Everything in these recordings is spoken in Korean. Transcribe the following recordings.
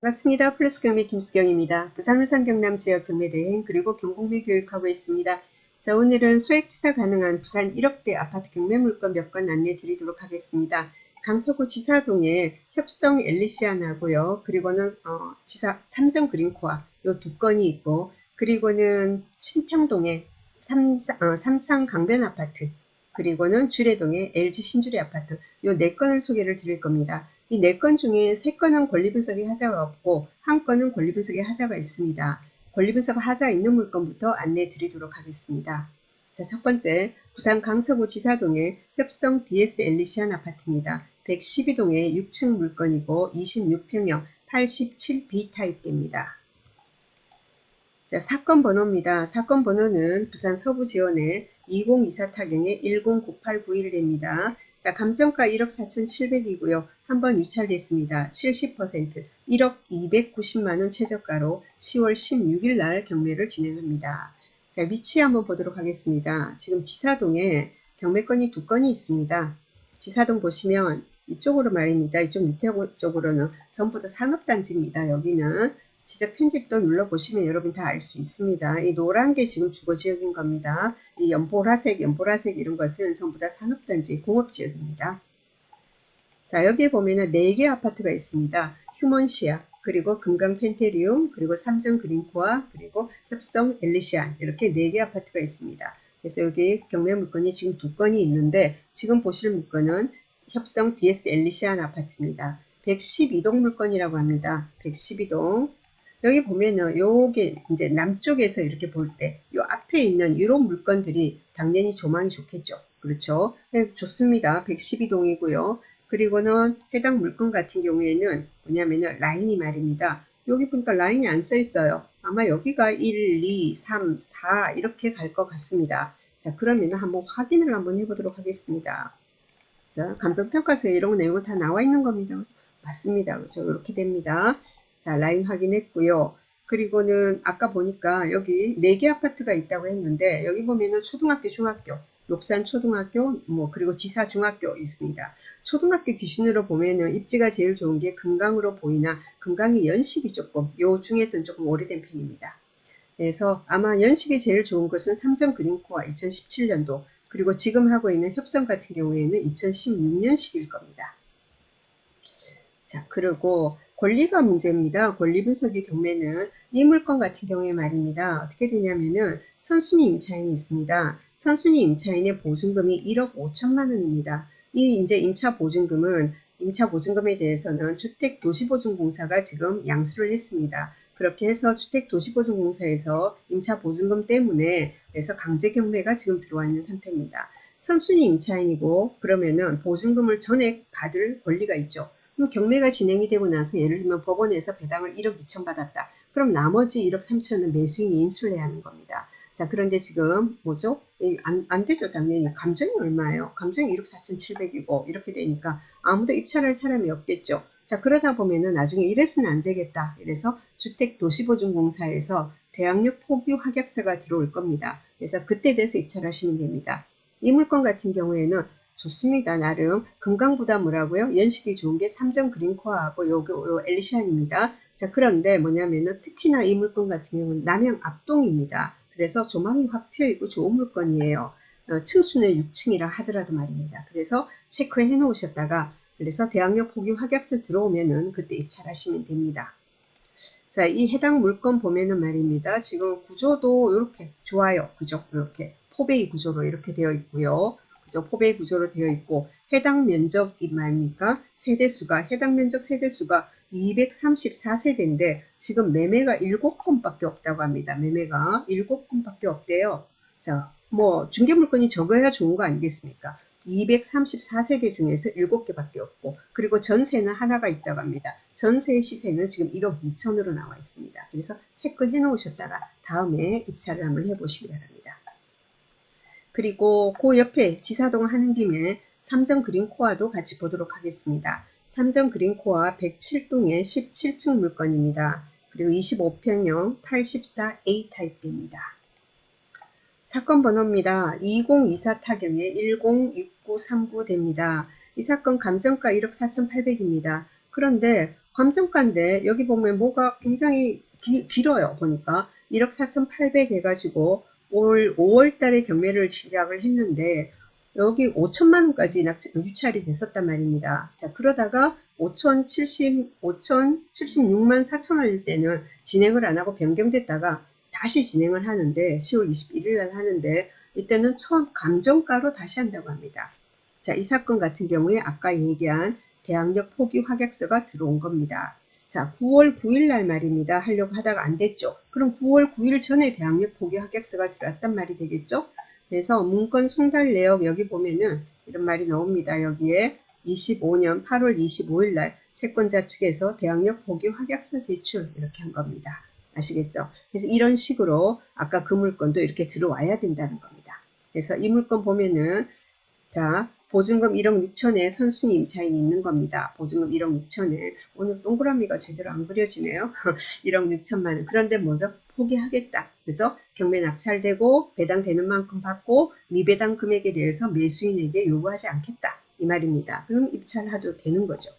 반갑습니다. 플러스 경매 김수경입니다. 부산 울산 경남 지역 경매 대행 그리고 경공매 교육하고 있습니다. 자, 오늘은 수액 투자 가능한 부산 1억대 아파트 경매 물건 몇 건 안내 드리도록 하겠습니다. 강서구 지사동에 협성 엘리시안하고요. 그리고는 지사 삼정 그린코아 요 두 건이 있고, 그리고는 신평동에 삼창 강변 아파트, 그리고는 주례동에 LG 신주례 아파트 요 네 건을 소개를 드릴 겁니다. 이 네 건 중에 세 건은 권리분석의 하자가 없고 한 건은 권리분석의 하자가 있습니다. 권리분석 하자 있는 물건부터 안내 드리도록 하겠습니다. 자, 첫 번째, 부산 강서구 지사동의 협성 DS 엘리시안 아파트입니다. 112동의 6층 물건이고 26평형 87B 타입대입니다. 자, 사건 번호입니다. 사건 번호는 부산 서부 지원의 2024 타경의 109891입니다. 자, 감정가 1억 4,700이고요. 한번 유찰됐습니다. 70% 1억 290만원 최저가로 10월 16일 날 경매를 진행합니다. 자, 위치 한번 보도록 하겠습니다. 지금 지사동에 경매건이 두 건이 있습니다. 지사동 보시면 이쪽으로 말입니다. 이쪽 밑에 쪽으로는 전부 다 산업단지입니다. 여기는 지적 편집도 눌러보시면 여러분 다 알 수 있습니다. 이 노란 게 지금 주거지역인 겁니다. 이 연보라색 이런 것은 전부 다 산업단지 공업지역입니다. 자, 여기에 보면은 4개 아파트가 있습니다. 휴먼시아, 그리고 금강 펜테리움, 그리고 삼정 그린코아, 그리고 협성 엘리시안, 이렇게 4개 아파트가 있습니다. 그래서 여기 경매 물건이 지금 두 건이 있는데, 지금 보실 물건은 협성 DS 엘리시안 아파트입니다. 112동 물건이라고 합니다. 112동. 여기 보면은 요게 이제 남쪽에서 이렇게 볼 때 요 앞에 있는 이런 물건들이 당연히 조망이 좋겠죠. 그렇죠? 네, 좋습니다. 112동이고요. 그리고는 해당 물건 같은 경우에는 뭐냐면은 라인이 말입니다. 여기 보니까 라인이 안 써 있어요. 아마 여기가 1, 2, 3, 4 이렇게 갈 것 같습니다. 자, 그러면 한번 확인을 한번 해보도록 하겠습니다. 자, 감정평가서에 이런 내용은 다 나와 있는 겁니다. 그래서 맞습니다. 그래서 이렇게 됩니다. 자, 라인 확인했고요. 그리고는 아까 보니까 여기 4개 아파트가 있다고 했는데, 여기 보면은 초등학교, 중학교, 녹산 초등학교, 그리고 지사 중학교 있습니다. 초등학교 기준으로 보면은 입지가 제일 좋은 게 금강으로 보이나, 금강이 연식이 조금, 요 중에서는 조금 오래된 편입니다. 그래서 아마 연식이 제일 좋은 것은 삼성 그린코아 2017년도, 그리고 지금 하고 있는 협성 같은 경우에는 2016년식일 겁니다. 자, 그리고 권리가 문제입니다. 권리 분석의 경매는 이 물건 같은 경우에 말입니다. 어떻게 되냐면은 선순위 임차인이 있습니다. 선순위 임차인의 보증금이 1억 5천만 원입니다. 이 이제 임차 보증금에 대해서는 주택도시보증공사가 지금 양수를 했습니다. 그렇게 해서 주택도시보증공사에서 임차 보증금 때문에 그래서 강제 경매가 지금 들어와 있는 상태입니다. 선순위 임차인이고 그러면은 보증금을 전액 받을 권리가 있죠. 그럼 경매가 진행이 되고 나서 예를 들면 법원에서 배당을 1억 2천 받았다. 그럼 나머지 1억 3천은 매수인이 인수를 해야 하는 겁니다. 자, 그런데 지금 뭐죠? 안 되죠. 당연히. 감정이 얼마예요? 감정이 1억 4,700이고 이렇게 되니까 아무도 입찰할 사람이 없겠죠. 자, 그러다 보면은 나중에 이래서는 안 되겠다. 이래서 주택도시보증공사에서 대항력 포기 확약서가 들어올 겁니다. 그래서 그때 돼서 입찰하시면 됩니다. 이 물건 같은 경우에는 좋습니다. 나름 금강부담을 연식이 좋은 게 삼정 그린코아하고 요 엘리시안입니다. 자, 그런데 뭐냐면은 특히나 이 물건 같은 경우는 남양 압동입니다. 그래서 조망이 확 트여 있고 좋은 물건이에요. 층수는 6층이라 하더라도 말입니다. 그래서 체크해 놓으셨다가 그래서 대항력 포기 확약서 들어오면은 그때 입찰하시면 됩니다. 자, 이 해당 물건 보면은 말입니다. 지금 구조도 이렇게 좋아요. 그죠? 이렇게 포베이 구조로 이렇게 되어 있고요. 그죠? 포베이 구조로 되어 있고 해당 면적이 말입니까? 해당 면적 세대수가 234세대인데 지금 매매가 7건밖에 없다고 합니다. 매매가 7건밖에 없대요. 자, 중개 물건이 적어야 좋은 거 아니겠습니까? 234세대 중에서 7개밖에 없고 그리고 전세는 하나가 있다고 합니다. 전세의 시세는 지금 1억 2천으로 나와 있습니다. 그래서 체크해 놓으셨다가 다음에 입찰을 한번 해보시기 바랍니다. 그리고 그 옆에 지사동 하는 김에 삼정 그린코아도 같이 보도록 하겠습니다. 삼정 그린코아 107동의 17층 물건입니다. 그리고 25평형 84A 타입입니다. 사건 번호입니다. 2024 타경의 106939 됩니다. 이 사건 감정가 1억 4,800입니다. 그런데 감정가인데 여기 보면 뭐가 굉장히 길어요. 보니까 1억 4,800 해가지고 올 5월 달에 경매를 시작을 했는데 여기 5천만 원까지 유찰이 됐었단 말입니다. 자, 그러다가 5,076만 4천 원일 때는 진행을 안 하고 변경됐다가 다시 진행을 하는데 10월 21일 날 하는데 이때는 처음 감정가로 다시 한다고 합니다. 자, 이 사건 같은 경우에 아까 얘기한 대학역 포기 확약서가 들어온 겁니다. 자, 9월 9일 날 말입니다. 하려고 하다가 안 됐죠. 그럼 9월 9일 전에 대학역 포기 확약서가 들어왔단 말이 되겠죠. 그래서 문건 송달 내역 여기 보면은 이런 말이 나옵니다. 여기에 25년 8월 25일 날 채권자 측에서 대학역 포기 확약서 제출 이렇게 한 겁니다. 아시겠죠? 그래서 이런 식으로 아까 그 물건도 이렇게 들어와야 된다는 겁니다. 그래서 이 물건 보면은 자, 보증금 1억 6천에 선순위 임차인이 있는 겁니다. 보증금 1억 6천에 오늘 동그라미가 제대로 안 그려지네요. 1억 6천만 원. 그런데 뭐죠? 포기하겠다. 그래서 경매 낙찰되고 배당되는 만큼 받고 미배당 금액에 대해서 매수인에게 요구하지 않겠다. 이 말입니다. 그럼 입찰해도 되는 거죠.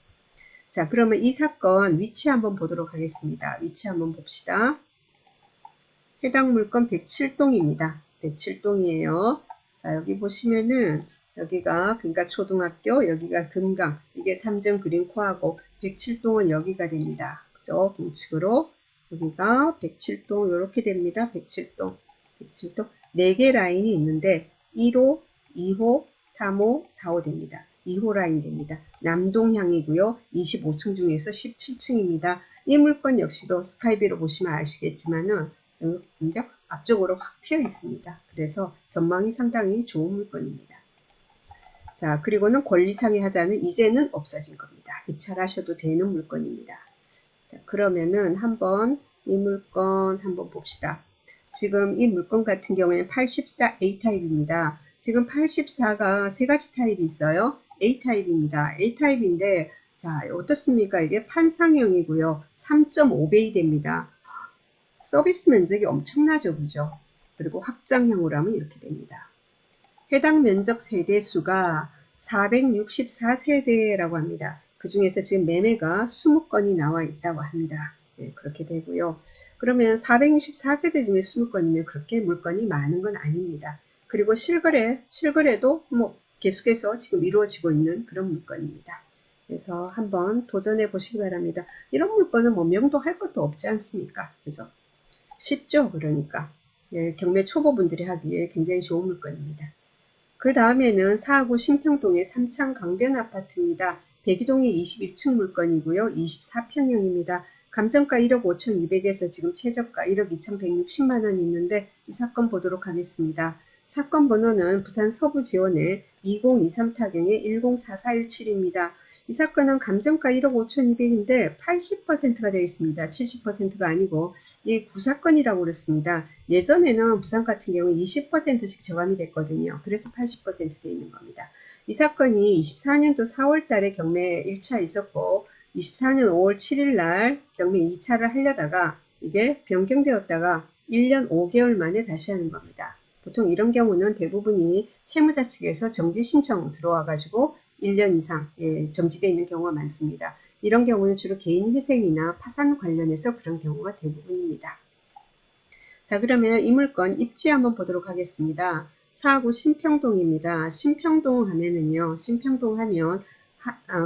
자, 그러면 이 사건 위치 한번 보도록 하겠습니다. 위치 한번 봅시다. 해당 물건 107동입니다. 107동이에요. 자, 여기 보시면은 여기가 그러니까 초등학교, 여기가 금강, 이게 삼정 그린코하고 107동은 여기가 됩니다. 그죠? 동측으로 여기가 107동 이렇게 됩니다. 107동, 107동 4개 라인이 있는데 1호, 2호, 3호, 4호 됩니다. 2호 라인 됩니다. 남동향이고요. 25층 중에서 17층입니다. 이 물건 역시도 스카이비로 보시면 아시겠지만은 굉장히 앞쪽으로 확 튀어 있습니다. 그래서 전망이 상당히 좋은 물건입니다. 자, 그리고는 권리상의 하자는 이제는 없어진 겁니다. 입찰하셔도 되는 물건입니다. 자, 그러면은 한번 이 물건 한번 봅시다. 지금 이 물건 같은 경우에는 84 A타입입니다. 지금 84가 세 가지 타입이 있어요. A타입입니다. A타입인데 자, 어떻습니까? 이게 판상형이고요. 3.5배 됩니다. 서비스 면적이 엄청나죠. 그죠? 그리고 확장형으로 하면 이렇게 됩니다. 해당 면적 세대수가 464세대라고 합니다. 그 중에서 지금 매매가 20건이 나와 있다고 합니다. 네, 그렇게 되고요. 그러면 464세대 중에 20건이면 그렇게 물건이 많은 건 아닙니다. 그리고 실거래도 뭐 계속해서 지금 이루어지고 있는 그런 물건입니다. 그래서 한번 도전해 보시기 바랍니다. 이런 물건은 뭐 명도할 것도 없지 않습니까? 그래서 쉽죠. 그러니까 예, 경매 초보분들이 하기에 굉장히 좋은 물건입니다. 그 다음에는 사하구 신평동의 삼창 강변 아파트입니다. 백이동이 21층 물건이고요. 24평형입니다. 감정가 1억 5,200에서 지금 최저가 1억 2,160만 원이 있는데 이 사건 보도록 하겠습니다. 사건 번호는 부산 서부지원의 2023 타경의 104417입니다. 이 사건은 감정가 1억 5,200인데 80%가 되어 있습니다. 70%가 아니고 이 구사건이라고 그랬습니다. 예전에는 부산 같은 경우 20%씩 저감이 됐거든요. 그래서 80% 되어 있는 겁니다. 이 사건이 24년도 4월 달에 경매 1차 있었고 24년 5월 7일 날 경매 2차를 하려다가 이게 변경되었다가 1년 5개월 만에 다시 하는 겁니다. 보통 이런 경우는 대부분이 채무자 측에서 정지 신청 들어와 가지고 1년 이상 정지되어 있는 경우가 많습니다. 이런 경우는 주로 개인 회생이나 파산 관련해서 그런 경우가 대부분입니다. 자, 그러면 이 물건 입지 한번 보도록 하겠습니다. 사하구 신평동입니다. 신평동 하면은요, 신평동 하면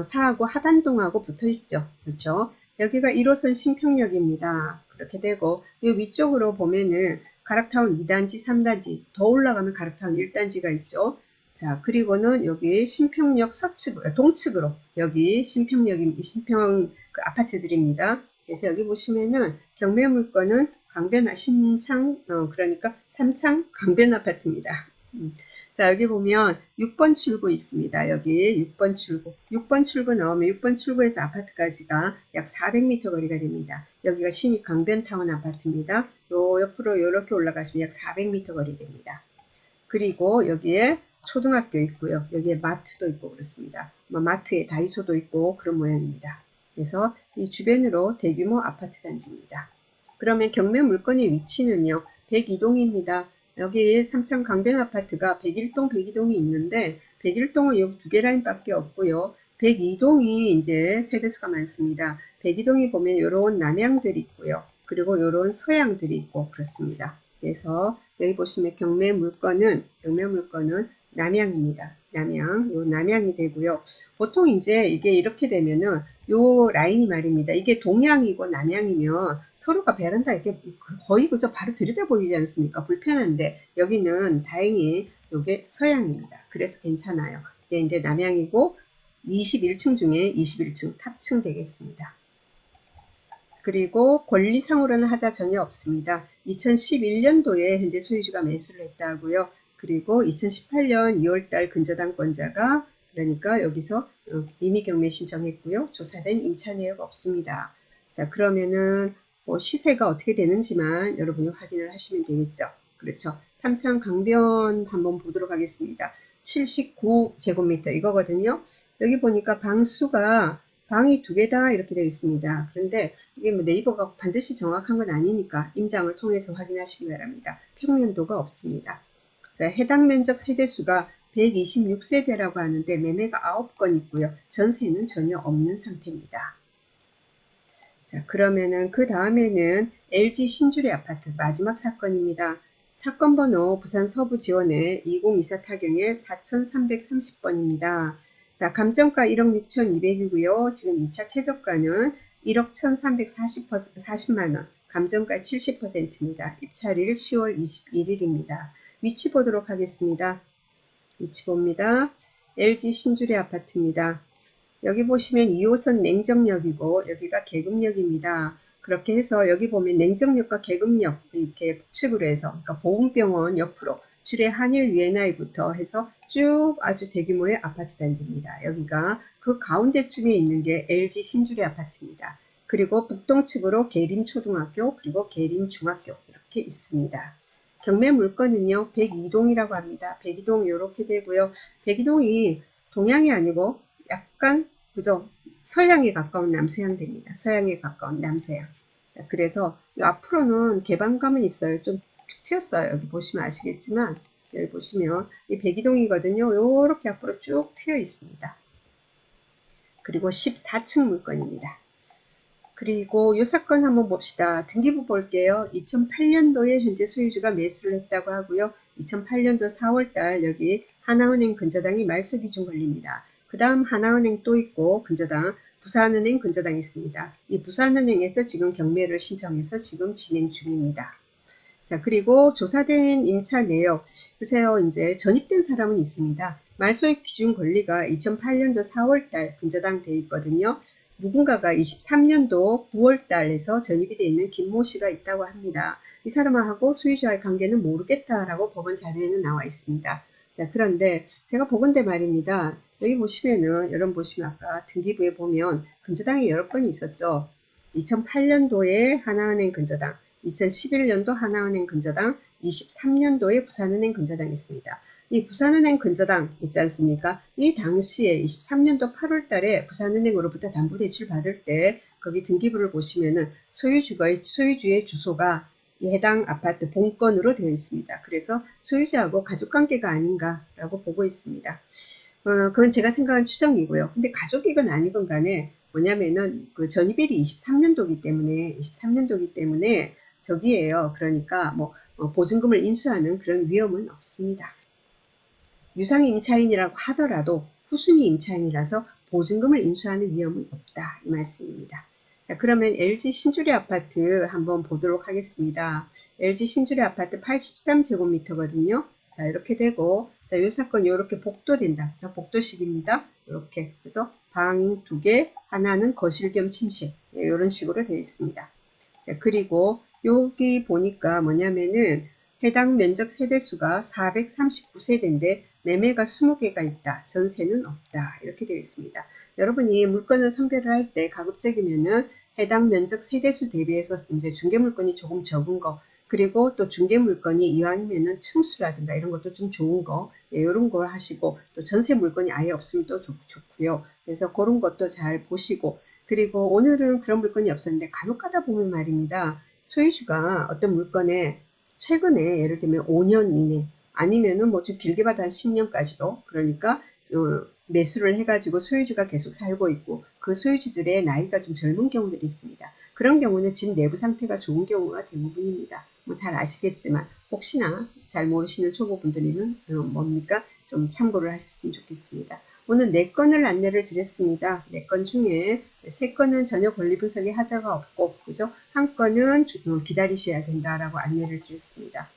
사하구 하단동하고 붙어 있죠. 그렇죠? 여기가 1호선 신평역입니다. 그렇게 되고, 이 위쪽으로 보면은 가락타운 2단지, 3단지, 더 올라가면 가락타운 1단지가 있죠. 자, 그리고는 여기 신평역 동측으로, 여기 신평 그 아파트들입니다. 그래서 여기 보시면은 경매 물건은 그러니까 삼창 강변 아파트입니다. 자, 여기 보면 6번 출구 있습니다. 여기 6번 출구. 6번 출구 나오면 6번 출구에서 아파트까지가 약 400m 거리가 됩니다. 여기가 신입 강변타운 아파트입니다. 요 옆으로 이렇게 올라가시면 약 400m 거리 됩니다. 그리고 여기에 초등학교 있고요. 여기에 마트도 있고 그렇습니다. 마트에 다이소도 있고 그런 모양입니다. 그래서 이 주변으로 대규모 아파트 단지입니다. 그러면 경매 물건의 위치는요. 102동입니다. 여기 삼창 강변 아파트가 101동, 102동이 있는데 101동은 여기 2개 라인밖에 없고요. 102동이 이제 세대수가 많습니다. 대기동이 보면 요런 남향들이 있고요. 그리고 요런 서향들이 있고 그렇습니다. 그래서 여기 보시면 경매 물건은 남향입니다. 남향, 요 남향이 되고요. 보통 이제 이게 이렇게 되면은 요 라인이 말입니다. 이게 동향이고 남향이면 서로가 베란다 이렇게 거의 그저 바로 들여다 보이지 않습니까? 불편한데 여기는 다행히 요게 서향입니다. 그래서 괜찮아요. 이게 이제 남향이고 21층 중에 21층 탑층 되겠습니다. 그리고 권리상으로는 하자 전혀 없습니다. 2011년도에 현재 소유주가 매수를 했다고요. 그리고 2018년 2월달 근저당권자가 그러니까 여기서 임의 경매 신청했고요. 조사된 임차 내역 없습니다. 자, 그러면은 뭐 시세가 어떻게 되는지만 여러분이 확인을 하시면 되겠죠. 그렇죠. 삼천 강변 한번 보도록 하겠습니다. 79제곱미터 이거거든요. 여기 보니까 방수가 방이 2개다 이렇게 되어 있습니다. 그런데 이게 뭐 네이버가 반드시 정확한 건 아니니까 임장을 통해서 확인하시기 바랍니다. 평면도가 없습니다. 자, 해당 면적 세대수가 126세대라고 하는데 매매가 9건 있고요. 전세는 전혀 없는 상태입니다. 자, 그러면은 그 다음에는 LG 신주리 아파트 마지막 사건입니다. 사건 번호 부산 서부 지원의 2024 타경의 4330번입니다. 자, 감정가 1억 6,200이고요. 지금 2차 최저가는 1억 1,340만 원, 감정가 70%입니다. 입찰일 10월 21일입니다. 위치 보도록 하겠습니다. 위치 봅니다. LG 신주리 아파트입니다. 여기 보시면 2호선 냉정역이고 여기가 계급역입니다. 그렇게 해서 여기 보면 냉정역과 계급역 이렇게 북측으로 해서 그러니까 보훈병원 옆으로 줄의 한일 UNI부터 해서 쭉 아주 대규모의 아파트 단지입니다. 여기가 그 가운데쯤에 있는 게 LG 신주리 아파트입니다. 그리고 북동측으로 계림초등학교 그리고 계림중학교 이렇게 있습니다. 경매 물건은요 102동이라고 합니다. 102동 이렇게 되고요. 102동이 동향이 아니고 약간 그죠? 서양에 가까운 남서양 됩니다. 서양에 가까운 남서양. 자, 그래서 앞으로는 개방감은 있어요. 좀 튀었어요. 여기 보시면 아시겠지만 여기 보시면 이 백이동이거든요. 요렇게 앞으로 쭉 튀어 있습니다. 그리고 14층 물건입니다. 그리고 이 사건 한번 봅시다. 등기부 볼게요. 2008년도에 현재 소유주가 매수를 했다고 하고요. 2008년도 4월달 여기 하나은행 근저당이 말소 기준 걸립니다. 그 다음 하나은행 또 있고 근저당 부산은행 근저당 있습니다. 이 부산은행에서 지금 경매를 신청해서 지금 진행 중입니다. 자, 그리고 조사된 임차 내역 보세요. 이제 전입된 사람은 있습니다. 말소액 기준 권리가 2008년도 4월달 근저당 돼 있거든요. 누군가가 23년도 9월달에서 전입이 되어 있는 김모 씨가 있다고 합니다. 이 사람하고 소유자의 관계는 모르겠다라고 법원 자료에는 나와 있습니다. 자, 그런데 제가 보건대 말입니다. 여기 보시면은 여러분 보시면 아까 등기부에 보면 근저당이 여러 건이 있었죠. 2008년도에 하나은행 근저당, 2011년도 하나은행 근저당, 23년도에 부산은행 근저당이 있습니다. 이 부산은행 근저당 있지 않습니까? 이 당시에 23년도 8월 달에 부산은행으로부터 담보대출 받을 때 거기 등기부를 보시면은 소유주의 주소가 해당 아파트 본건으로 되어 있습니다. 그래서 소유자하고 가족관계가 아닌가라고 보고 있습니다. 그건 제가 생각한 추정이고요. 근데 가족이건 아니건 간에 뭐냐면은 그 전입일이 23년도기 때문에 저기에요. 그러니까 뭐 보증금을 인수하는 그런 위험은 없습니다. 유상이 임차인이라고 하더라도 후순위 임차인이라서 보증금을 인수하는 위험은 없다. 이 말씀입니다. 자, 그러면 LG 신주리 아파트 한번 보도록 하겠습니다. LG 신주리 아파트 83제곱미터거든요. 자, 이렇게 되고, 자, 이 사건 이렇게 복도된다. 자, 복도식입니다. 이렇게. 그래서 방 2개, 하나는 거실 겸 침실. 네, 이런 식으로 되어 있습니다. 자, 그리고 여기 보니까 뭐냐면은 해당 면적 세대수가 439세대인데 매매가 20개가 있다. 전세는 없다. 이렇게 되어 있습니다. 여러분이 물건을 선별을 할 때 가급적이면은 해당 면적 세대수 대비해서 이제 중개 물건이 조금 적은 거 그리고 또 중개 물건이 이왕이면은 층수라든가 이런 것도 좀 좋은 거 예, 이런 걸 하시고 또 전세 물건이 아예 없으면 또 좋고요. 그래서 그런 것도 잘 보시고 그리고 오늘은 그런 물건이 없었는데 간혹 가다 보면 말입니다. 소유주가 어떤 물건에 최근에 예를 들면 5년 이내 아니면은 뭐 좀 길게 봐도 한 10년까지도 그러니까 매수를 해가지고 소유주가 계속 살고 있고 그 소유주들의 나이가 좀 젊은 경우들이 있습니다. 그런 경우는 집 내부 상태가 좋은 경우가 대부분입니다. 뭐 잘 아시겠지만 혹시나 잘 모르시는 초보분들이면 뭡니까? 좀 참고를 하셨으면 좋겠습니다. 오늘 4건을 안내를 드렸습니다. 4건 중에 3건은 전혀 권리 분석에 하자가 없고, 그죠? 한 건은 기다리셔야 된다라고 안내를 드렸습니다.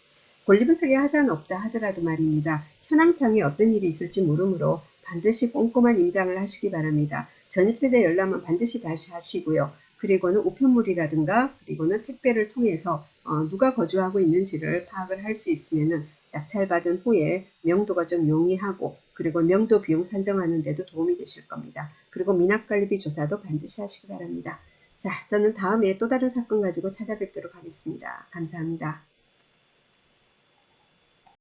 권리 분석에 하자는 없다 하더라도 말입니다. 현황상에 어떤 일이 있을지 모르므로 반드시 꼼꼼한 임장을 하시기 바랍니다. 전입세대 열람은 반드시 다시 하시고요. 그리고는 우편물이라든가 그리고는 택배를 통해서 누가 거주하고 있는지를 파악을 할 수 있으면은 낙찰받은 후에 명도가 좀 용이하고 그리고 명도 비용 산정하는 데도 도움이 되실 겁니다. 그리고 미납관리비 조사도 반드시 하시기 바랍니다. 자, 저는 다음에 또 다른 사건 가지고 찾아뵙도록 하겠습니다. 감사합니다.